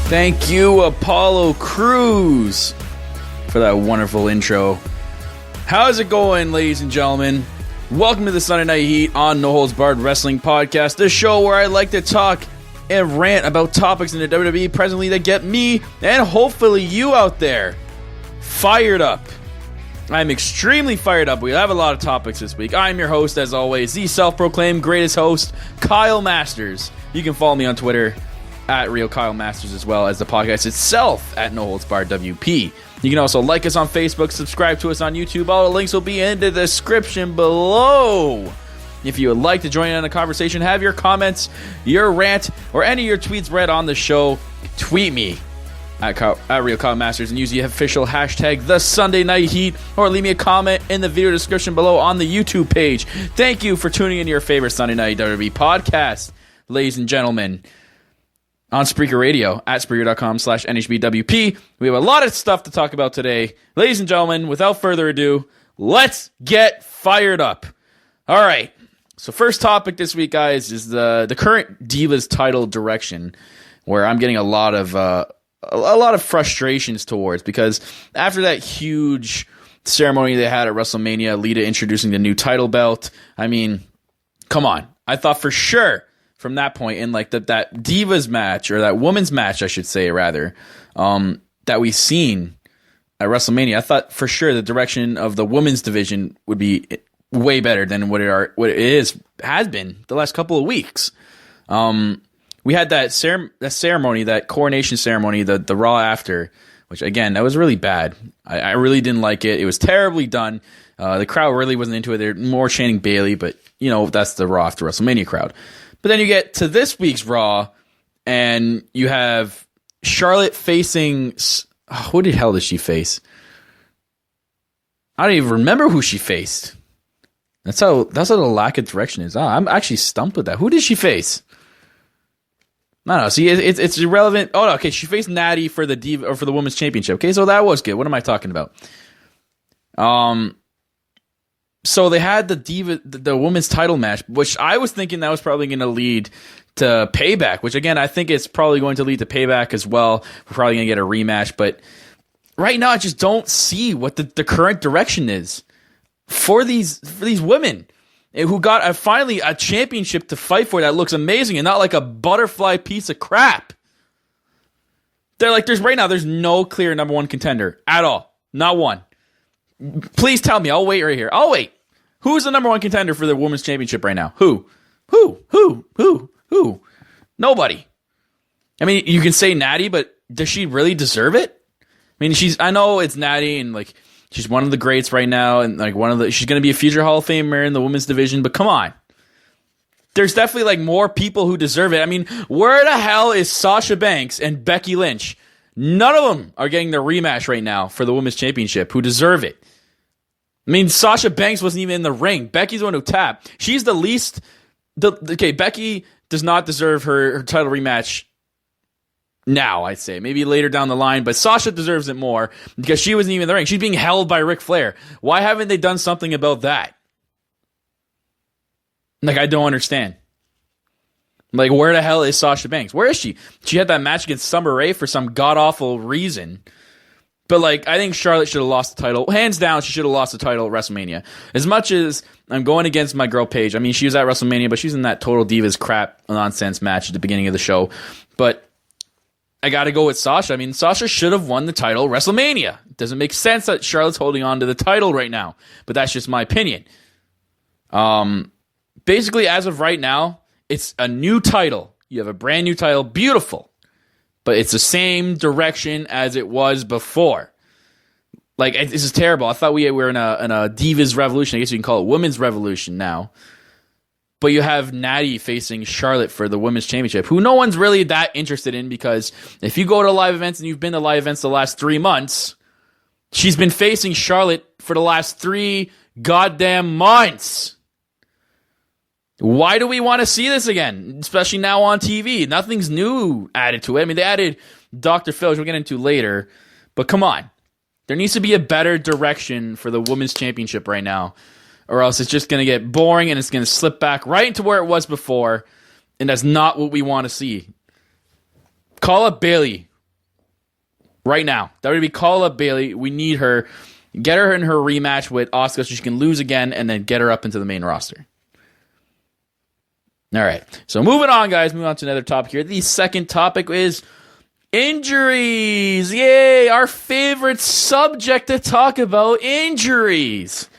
Thank you, Apollo Crews, for that wonderful intro. How's it going, ladies and gentlemen? Welcome to the Sunday Night Heat on No Holds Barred Wrestling Podcast, the show where I like to talk and rant about topics in the WWE presently that get me, and hopefully you out there, fired up. I'm extremely fired up. We have a lot of topics this week. I'm your host, as always, the self-proclaimed greatest host, Kyle Masters. You can follow me on Twitter at Real Kyle Masters, as well as the podcast itself at No Holds Barred WP. You can also like us on Facebook, subscribe to us on YouTube. All the links will be in the description below. If you would like to join in on the conversation, have your comments, your rant, or any of your tweets read on the show, tweet me at Real Kyle Masters and use the official hashtag The Sunday Night Heat, or leave me a comment in the video description below on the YouTube page. Thank you for tuning in to your favorite Sunday Night WWE podcast, ladies and gentlemen. On Spreaker Radio, at Spreaker.com/NHBWP. We have a lot of stuff to talk about today. Ladies and gentlemen, without further ado, let's get fired up. All right. So first topic this week, guys, is the current Divas title direction, where I'm getting a lot of frustrations towards, because after that huge ceremony they had at WrestleMania, Lita introducing the new title belt, I mean, come on. I thought for sure from that point in, like, that Divas match, or that women's match, I should say, rather, that we've seen at WrestleMania, I thought for sure the direction of the women's division would be way better than what it has been the last couple of weeks. We had that ceremony, that coronation ceremony, the Raw after, which, again, that was really bad. I really didn't like it. It was terribly done. The crowd really wasn't into it. They're more chanting Bayley, but, you know, that's the Raw after WrestleMania crowd. But then you get to this week's Raw, and you have Charlotte facing... who the hell did she face? I don't even remember who she faced. That's how the lack of direction is. I'm actually stumped with that. Who did she face? I don't know. See, it's irrelevant. Oh, no, okay. She faced Natty for the Diva, or for the Women's Championship. Okay, so that was good. What am I talking about? So they had the women's title match, which I was thinking that was probably going to lead to Payback, which, again, I think it's probably going to lead to Payback as well. We're probably going to get a rematch, but right now I just don't see what the current direction is for these women who got finally a championship to fight for that looks amazing and not like a butterfly piece of crap. They're like, there's no clear number one contender at all. Not one. Please tell me. I'll wait right here. I'll wait. Who's the number one contender for the women's championship right now? Who? Nobody. I mean, you can say Natty, but does she really deserve it? I mean, I know it's Natty, and, like, she's one of the greats right now, and, like, she's going to be a future Hall of Famer in the women's division, but come on. There's definitely, like, more people who deserve it. I mean, where the hell is Sasha Banks and Becky Lynch? None of them are getting their rematch right now for the women's championship who deserve it. I mean, Sasha Banks wasn't even in the ring. Becky's the one who tapped. She's the least... Okay, Becky does not deserve her title rematch now, I'd say. Maybe later down the line, but Sasha deserves it more because she wasn't even in the ring. She's being held by Ric Flair. Why haven't they done something about that? Like, I don't understand. Like, where the hell is Sasha Banks? Where is she? She had that match against Summer Rae for some god-awful reason. But, like, I think Charlotte should have lost the title. Hands down, she should have lost the title at WrestleMania. As much as I'm going against my girl Paige, I mean, she was at WrestleMania, but she's in that Total Divas crap nonsense match at the beginning of the show. But I got to go with Sasha. I mean, Sasha should have won the title at WrestleMania. It doesn't make sense that Charlotte's holding on to the title right now. But that's just my opinion. Basically, as of right now, it's a new title. You have a brand new title. Beautiful. But it's the same direction as it was before. Like, this is terrible. I thought we were in a Divas revolution. I guess you can call it women's revolution now. But you have Natty facing Charlotte for the women's championship, who no one's really that interested in, because if you go to live events, and you've been to live events the last 3 months, she's been facing Charlotte for the last 3 goddamn months. Why do we want to see this again? Especially now on TV. Nothing's new added to it. I mean, they added Dr. Phil, which we'll get into later. But come on. There needs to be a better direction for the women's championship right now. Or else it's just going to get boring and it's going to slip back right into where it was before. And that's not what we want to see. Call up Bayley. right now. WWE, call up Bayley. We need her. Get her in her rematch with Asuka so she can lose again and then get her up into the main roster. All right. So moving on, guys. Moving on to another topic here. The second topic is injuries. Yay. Our favorite subject to talk about, injuries.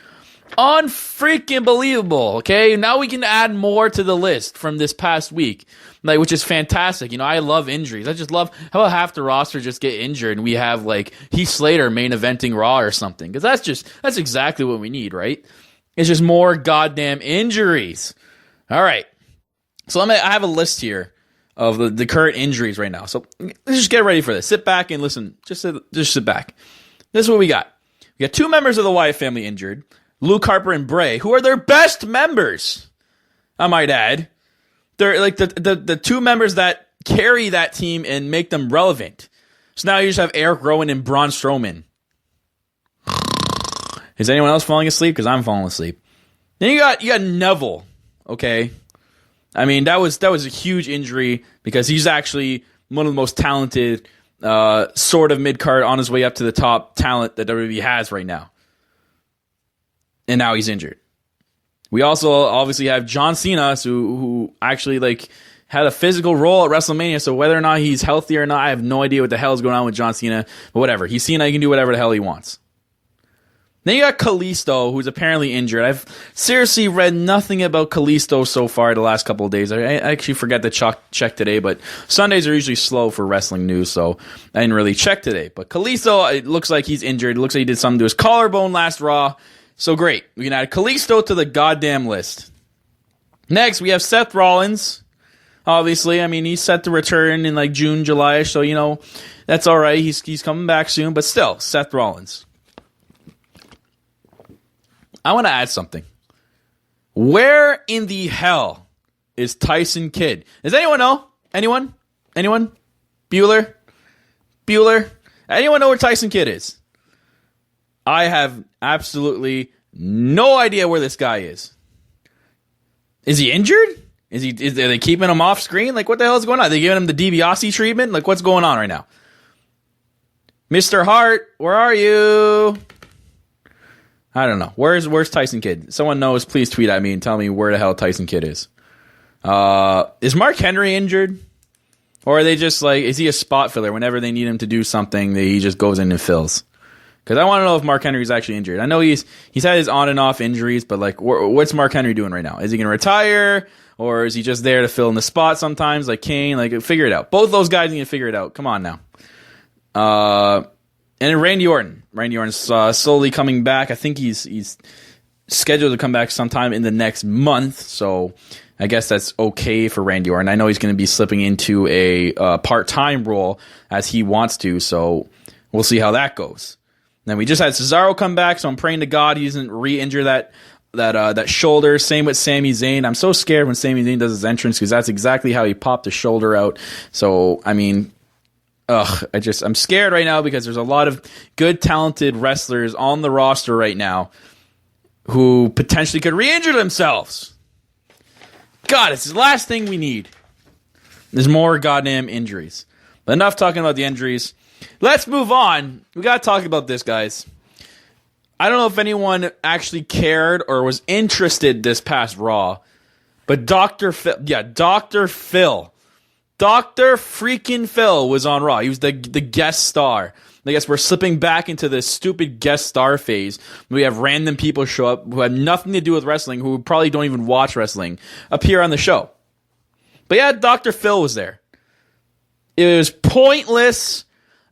Unfreaking believable. Okay. Now we can add more to the list from this past week, which is fantastic. You know, I love injuries. I just love how half the roster just get injured and we have like Heath Slater main eventing Raw or something. Because that's exactly what we need, right? It's just more goddamn injuries. All right. So I have a list here of the current injuries right now. So let's just get ready for this. Sit back and listen. Just sit back. This is what we got. We got 2 members of the Wyatt family injured. Luke Harper and Bray, who are their best members, I might add. They're like the 2 members that carry that team and make them relevant. So now you just have Eric Rowan and Braun Strowman. Is anyone else falling asleep? Because I'm falling asleep. Then you got Neville, okay? I mean, that was a huge injury because he's actually one of the most talented sort of mid-card on his way up to the top talent that WWE has right now. And now he's injured. We also obviously have John Cena, who actually like had a physical role at WrestleMania. So whether or not he's healthy or not, I have no idea what the hell is going on with John Cena. But whatever, he's Cena. He can do whatever the hell he wants. Then you got Kalisto, who's apparently injured. I've seriously read nothing about Kalisto so far the last couple of days. I actually forgot to check today, but Sundays are usually slow for wrestling news, so I didn't really check today. But Kalisto, it looks like he's injured. It looks like he did something to his collarbone last Raw. So great. We can add Kalisto to the goddamn list. Next, we have Seth Rollins. Obviously, I mean, he's set to return in like June, July, so, you know, that's all right. He's coming back soon, but still, Seth Rollins. I want to add something. Where in the hell is Tyson Kidd? Does anyone know? Anyone? Bueller? Anyone know where Tyson Kidd is? I have absolutely no idea where this guy is. Is he injured? Are they keeping him off screen? Like, what the hell is going on? Are they giving him the DiBiase treatment? Like, what's going on right now? Mr. Hart, where are you? I don't know. Where's Tyson Kidd? Someone knows, please tweet at me and tell me where the hell Tyson Kidd is. Is Mark Henry injured? Or are they just like, is he a spot filler? Whenever they need him to do something, he just goes in and fills. Because I want to know if Mark Henry's actually injured. I know he's had his on and off injuries, but like, what's Mark Henry doing right now? Is he going to retire, or is he just there to fill in the spot sometimes, like Kane? Like, figure it out. Both those guys need to figure it out. Come on now. And then Randy Orton. Randy Orton's slowly coming back. I think he's scheduled to come back sometime in the next month. So I guess that's okay for Randy Orton. I know he's going to be slipping into a part-time role as he wants to. So we'll see how that goes. Then we just had Cesaro come back, so I'm praying to God he doesn't re-injure that shoulder. Same with Sami Zayn. I'm so scared when Sami Zayn does his entrance because that's exactly how he popped the shoulder out. So, I mean, I'm scared right now because there's a lot of good, talented wrestlers on the roster right now who potentially could re-injure themselves. God, it's the last thing we need. There's more goddamn injuries. But enough talking about the injuries. Let's move on. We got to talk about this, guys. I don't know if anyone actually cared or was interested this past Raw, but Dr. Phil freaking Phil was on Raw. He was the guest star. I guess we're slipping back into this stupid guest star phase. We have random people show up who have nothing to do with wrestling, who probably don't even watch wrestling, appear on the show. But yeah, Dr. Phil was there. It was pointless.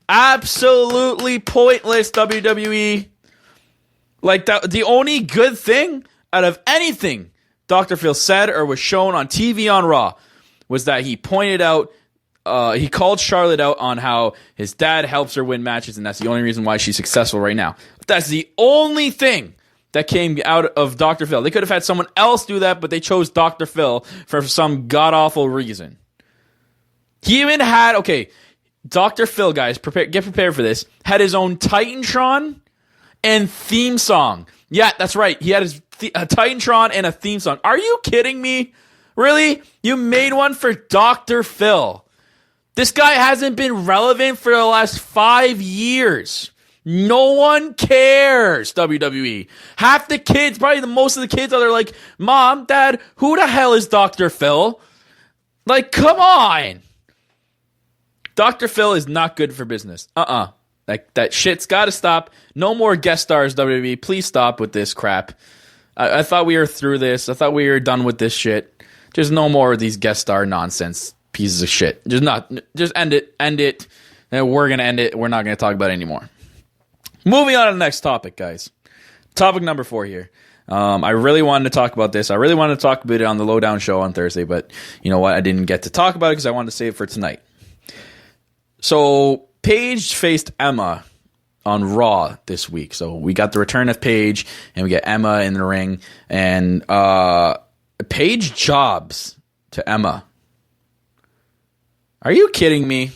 Absolutely pointless, WWE. Like, the only good thing out of anything Dr. Phil said or was shown on TV on Raw was that he pointed out, he called Charlotte out on how his dad helps her win matches, and that's the only reason why she's successful right now. But that's the only thing that came out of Dr. Phil. They could have had someone else do that, but they chose Dr. Phil for some god-awful reason. He even had, Dr. Phil, guys, get prepared for this, had his own Titantron and theme song. Yeah, that's right. He had a Titantron and a theme song. Are you kidding me? Really? You made one for Dr. Phil. This guy hasn't been relevant for the last 5 years. No one cares, WWE. Half the kids, probably most of the kids are there like, Mom, Dad, who the hell is Dr. Phil? Like, come on. Dr. Phil is not good for business. Like, that shit's got to stop. No more guest stars, WWE. Please stop with this crap. I thought we were through this. I thought we were done with this shit. Just no more of these guest star nonsense pieces of shit. Just end it. And we're going to end it. We're not going to talk about it anymore. Moving on to the next topic, guys. Topic number 4 here. I really wanted to talk about this. I really wanted to talk about it on the Lowdown show on Thursday, but you know what? I didn't get to talk about it because I wanted to save it for tonight. So, Paige faced Emma on Raw this week. So, we got the return of Paige, and we get Emma in the ring. And Paige jobs to Emma. Are you kidding me?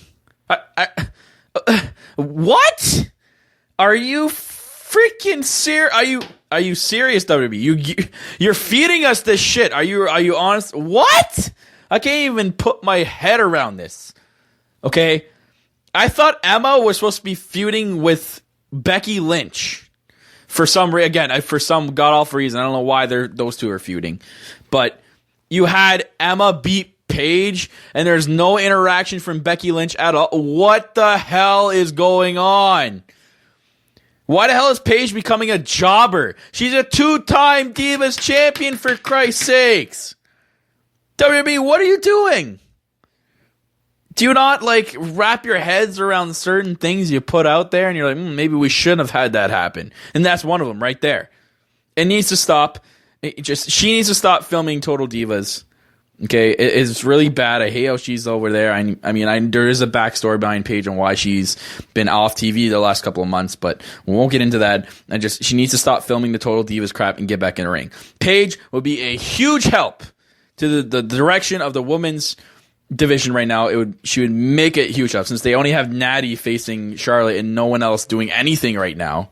What? Are you freaking serious? Are you serious, WWE? You're feeding us this shit. Are you honest? What? I can't even put my head around this. Okay? I thought Emma was supposed to be feuding with Becky Lynch for some god-awful reason. I don't know why those two are feuding. But you had Emma beat Paige, and there's no interaction from Becky Lynch at all. What the hell is going on? Why the hell is Paige becoming a jobber? She's a 2-time Divas champion, for Christ's sakes. WWE, what are you doing? Do you not, like, wrap your heads around certain things you put out there, and you're like, maybe we shouldn't have had that happen. And that's one of them right there. It needs to stop. She needs to stop filming Total Divas. Okay, it's really bad. I hate how she's over there. I mean, there is a backstory behind Paige on why she's been off TV the last couple of months, but we won't get into that. She needs to stop filming the Total Divas crap and get back in the ring. Paige would be a huge help to the direction of the women's division right now. She would make it huge help since they only have Natty facing Charlotte and no one else doing anything right now.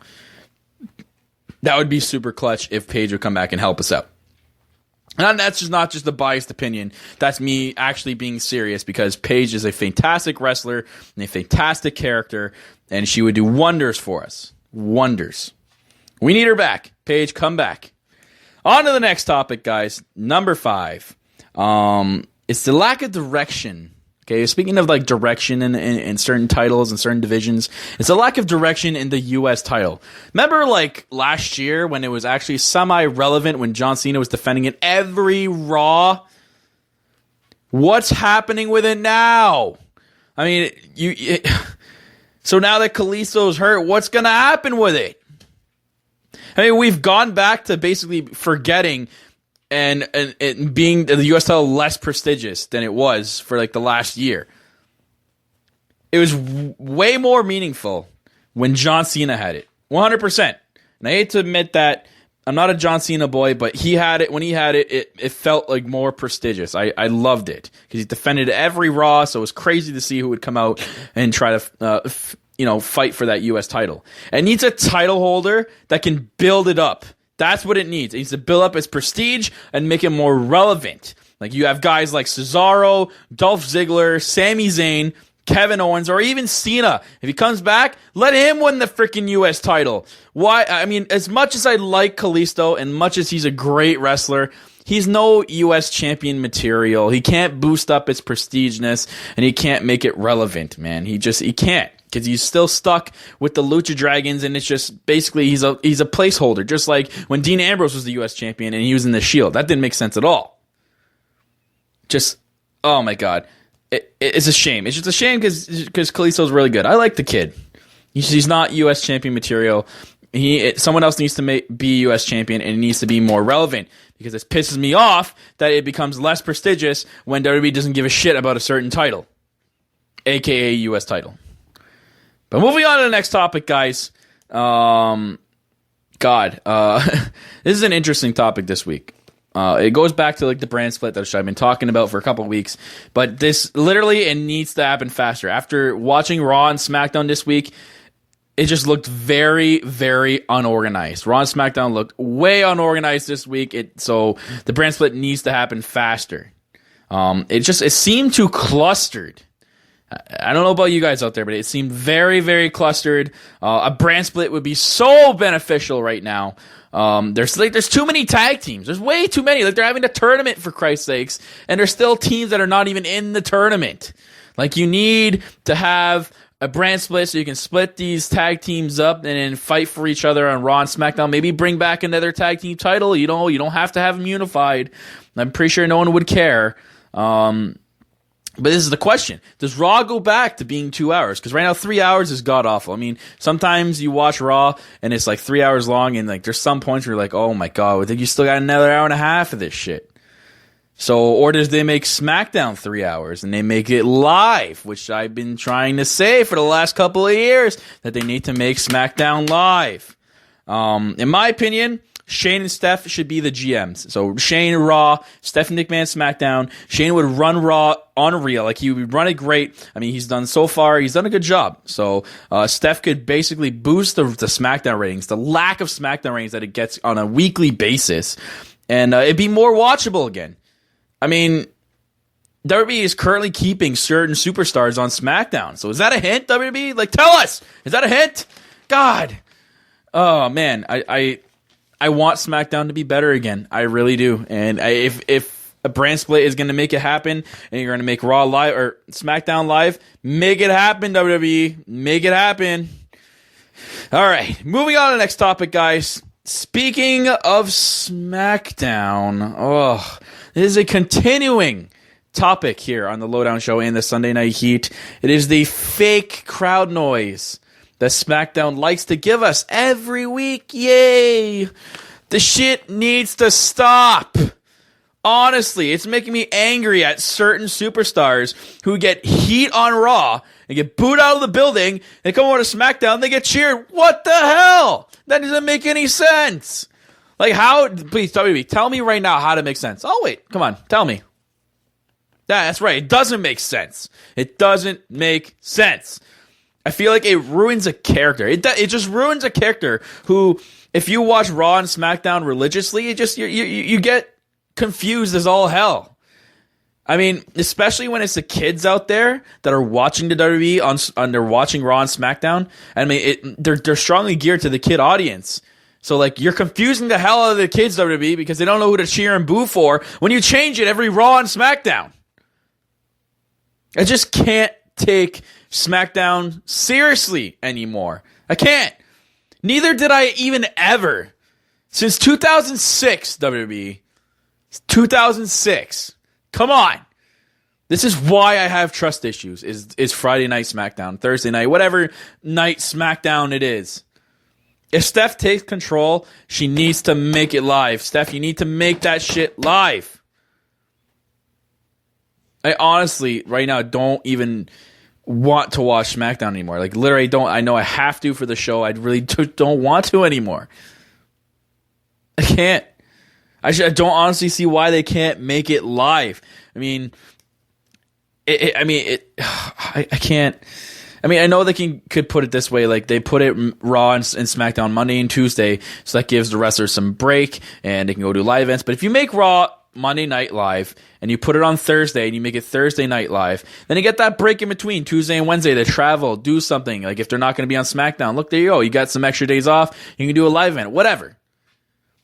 That would be super clutch if Paige would come back and help us out. And that's just not just a biased opinion. That's me actually being serious because Paige is a fantastic wrestler and a fantastic character, and she would do wonders for us. Wonders. We need her back. Paige, come back. On to the next topic, guys. Number 5. It's the lack of direction. Okay, speaking of like direction in certain titles and certain divisions, it's a lack of direction in the U.S. title. Remember like last year when it was actually semi-relevant when John Cena was defending it every Raw? What's happening with it now? I mean, so now that Kalisto's hurt, what's going to happen with it? I mean, we've gone back to basically forgetting and being the U.S. title less prestigious than it was for like the last year. It was way more meaningful when John Cena had it. 100%. And I hate to admit that I'm not a John Cena boy, but he had it. When he had it, it felt like more prestigious. I loved it because he defended every Raw, so it was crazy to see who would come out and try to fight for that U.S. title. It needs a title holder that can build it up. That's what it needs. It needs to build up its prestige and make it more relevant. Like you have guys like Cesaro, Dolph Ziggler, Sami Zayn, Kevin Owens, or even Cena. If he comes back, let him win the freaking U.S. title. Why? I mean, as much as I like Kalisto and much as he's a great wrestler, he's no U.S. champion material. He can't boost up its prestigeness and he can't make it relevant, man. He can't. Because he's still stuck with the Lucha Dragons, and it's just basically he's a placeholder, just like when Dean Ambrose was the U.S. champion and he was in the Shield. That didn't make sense at all. Just, oh my God, it's a shame. It's just a shame because Kalisto's really good. I like the kid. He's not U.S. champion material. Someone else needs to be U.S. champion, and it needs to be more relevant because it pisses me off that it becomes less prestigious when WWE doesn't give a shit about a certain title, aka U.S. title. But moving on to the next topic, guys. This is an interesting topic this week. It goes back to like the brand split that I've been talking about for a couple of weeks. But this literally, it needs to happen faster. After watching Raw and SmackDown this week, it just looked very, very unorganized. Raw and SmackDown looked way unorganized this week. So the brand split needs to happen faster. It seemed too clustered. I don't know about you guys out there, but it seemed very, very clustered. A brand split would be so beneficial right now. There's too many tag teams. There's way too many. Like, they're having a tournament, for Christ's sakes, and there's still teams that are not even in the tournament. Like, you need to have a brand split so you can split these tag teams up and then fight for each other on Raw and SmackDown. Maybe bring back another tag team title. You don't have to have them unified. I'm pretty sure no one would care. But this is the question. Does Raw go back to being 2 hours? Because right now 3 hours is god-awful. I mean, sometimes you watch Raw and it's like 3 hours long, and like there's some points where you're like, oh my god, I think you still got another hour and a half of this shit. So, or does they make SmackDown 3 hours and they make it live, which I've been trying to say for the last couple of years, that they need to make SmackDown live. In my opinion, Shane and Steph should be the GMs. So Shane Raw, Steph and McMahon SmackDown. Shane would run Raw unreal. Like, he would run it great. I mean, he's done a good job. So Steph could basically boost the SmackDown ratings, the lack of SmackDown ratings that it gets on a weekly basis, and it'd be more watchable again. I mean, WWE is currently keeping certain superstars on SmackDown. So is that a hint, WWE? Like, tell us. Is that a hint? God. Oh, man. I want SmackDown to be better again. I really do. And if a brand split is going to make it happen, and you're going to make Raw live or SmackDown live, make it happen, WWE. Make it happen. All right. Moving on to the next topic, guys. Speaking of SmackDown, this is a continuing topic here on the Lowdown Show and the Sunday Night Heat. It is the fake crowd noise that SmackDown likes to give us every week. Yay! The shit needs to stop. Honestly, it's making me angry at certain superstars who get heat on Raw and get booed out of the building, and come over to SmackDown and they get cheered. What the hell? That doesn't make any sense. Like, how? Please, WWE, tell me right now how to make sense. Oh, wait. Come on. Tell me. That's right. It doesn't make sense. It doesn't make sense. I feel like it ruins a character. It just ruins a character who, if you watch Raw and SmackDown religiously, you get confused as all hell. I mean, especially when it's the kids out there that are watching the WWE they're watching Raw and SmackDown. I mean, they're strongly geared to the kid audience. So, like, you're confusing the hell out of the kids, WWE, because they don't know who to cheer and boo for when you change it every Raw and SmackDown. I just can't take SmackDown seriously anymore. I can't. Neither did I even ever. Since 2006, WWE. 2006. Come on. This is why I have trust issues, is Friday night SmackDown, Thursday night, whatever night SmackDown it is. If Steph takes control, she needs to make it live. Steph, you need to make that shit live. I honestly, right now, don't even want to watch SmackDown anymore. Like, literally don't. I know I have to for the show. I really don't want to anymore. I can't. I don't honestly see why they can't make it live. I mean, I can't. I mean, I know they could put it this way, like they put it Raw and SmackDown Monday and Tuesday, so that gives the wrestlers some break and they can go do live events. But if you make Raw Monday Night Live and you put it on Thursday and you make it Thursday Night Live, then you get that break in between Tuesday and Wednesday to travel, do something. Like, if they're not going to be on SmackDown, look, there you go. You got some extra days off. You can do a live event, whatever.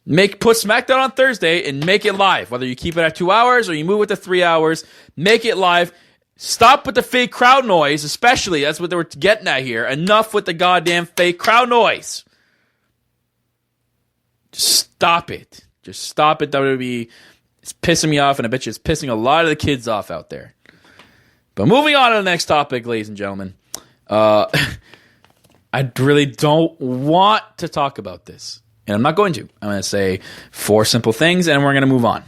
Put SmackDown on Thursday and make it live. Whether you keep it at 2 hours or you move it to 3 hours, make it live. Stop with the fake crowd noise, especially. That's what they were getting at here. Enough with the goddamn fake crowd noise. Just stop it. Just stop it, WWE. It's pissing me off, and I bet you it's pissing a lot of the kids off out there. But moving on to the next topic, ladies and gentlemen. I really don't want to talk about this. And I'm not going to. I'm going to say 4 simple things, and we're going to move on.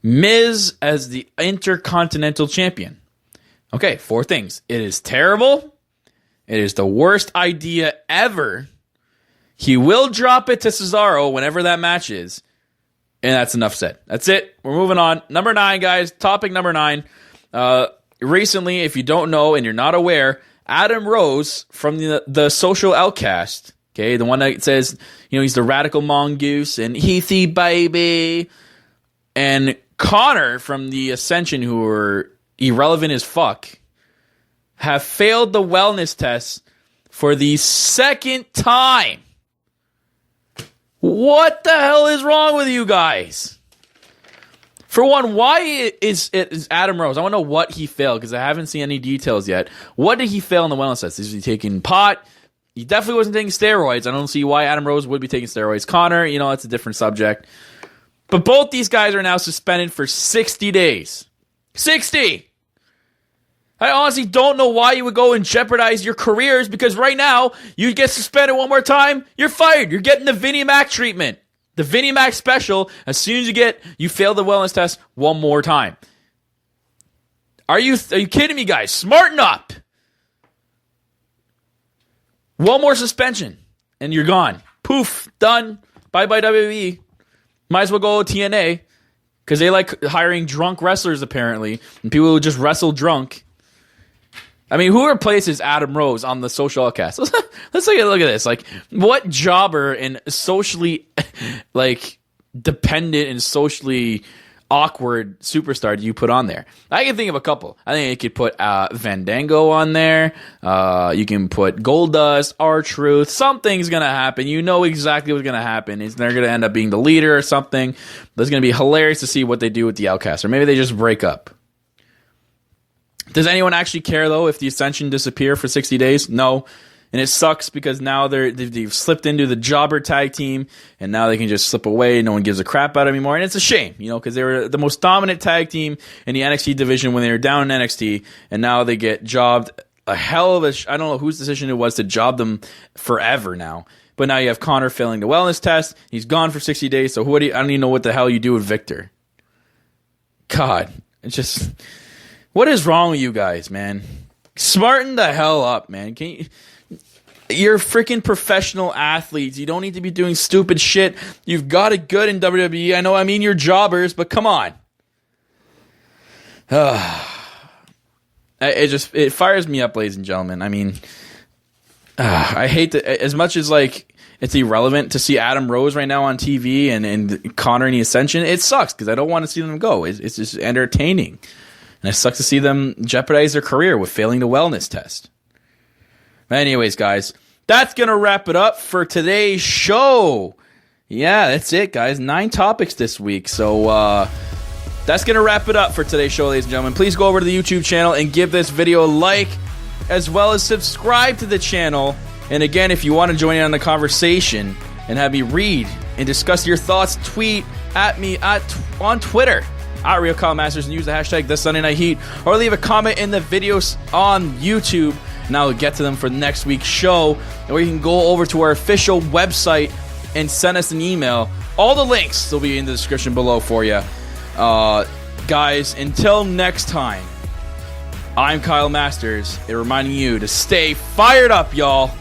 Miz as the Intercontinental Champion. Okay, 4 things. It is terrible. It is the worst idea ever. He will drop it to Cesaro whenever that match is. And that's enough said. That's it. We're moving on. Number 9, guys. Topic number 9. Recently, if you don't know and you're not aware, Adam Rose from the Social Outcast, okay, the one that says, he's the radical mongoose and Heathy baby, and Connor from the Ascension, who are irrelevant as fuck, have failed the wellness test for the second time. What the hell is wrong with you guys? For one, why is Adam Rose? I want to know what he failed because I haven't seen any details yet. What did he fail in the wellness test? Is he taking pot? He definitely wasn't taking steroids. I don't see why Adam Rose would be taking steroids. Connor, that's a different subject. But both these guys are now suspended for 60 days. 60! I honestly don't know why you would go and jeopardize your careers because right now, you get suspended one more time, you're fired. You're getting the Vinnie Mac treatment. The Vinnie Mac special, as soon as you fail the wellness test one more time. Are you kidding me, guys? Smarten up! One more suspension, and you're gone. Poof, done. Bye-bye WWE. Might as well go TNA, because they like hiring drunk wrestlers, apparently, and people who just wrestle drunk. I mean, who replaces Adam Rose on the Social Outcast? Let's take a look at this. Like, what jobber and socially, dependent and socially awkward superstar do you put on there? I can think of a couple. I think you could put Fandango on there. You can put Goldust, R-Truth. Something's going to happen. You know exactly what's going to happen. They're going to end up being the leader or something. It's going to be hilarious to see what they do with the Outcast. Or maybe they just break up. Does anyone actually care, though, if the Ascension disappear for 60 days? No. And it sucks because now they've slipped into the jobber tag team, and now they can just slip away. No one gives a crap about it anymore. And it's a shame, because they were the most dominant tag team in the NXT division when they were down in NXT, and now they get jobbed a hell of a... I don't know whose decision it was to job them forever now. But now you have Connor failing the wellness test. He's gone for 60 days, so I don't even know what the hell you do with Victor. God, it's just... What is wrong with you guys, man? Smarten the hell up, man. You're freaking professional athletes. You don't need to be doing stupid shit. You've got it good in WWE. I know, you're jobbers, but come on. It fires me up, ladies and gentlemen. I hate that. As much as it's irrelevant to see Adam Rose right now on TV and Connor and the Ascension, it sucks because I don't want to see them go. It's just entertaining. And it sucks to see them jeopardize their career with failing the wellness test. Anyways, guys, that's going to wrap it up for today's show. Yeah, that's it, guys. 9 topics this week. So that's going to wrap it up for today's show, ladies and gentlemen. Please go over to the YouTube channel and give this video a like, as well as subscribe to the channel. And again, if you want to join in on the conversation and have me read and discuss your thoughts, tweet at me on Twitter at Real Kyle Masters and use the hashtag #TheSundayNightHeat, or leave a comment in the videos on YouTube, and I'll get to them for next week's show. Or you can go over to our official website and send us an email. All the links will be in the description below for you. Guys, until next time, I'm Kyle Masters, and reminding you to stay fired up, y'all.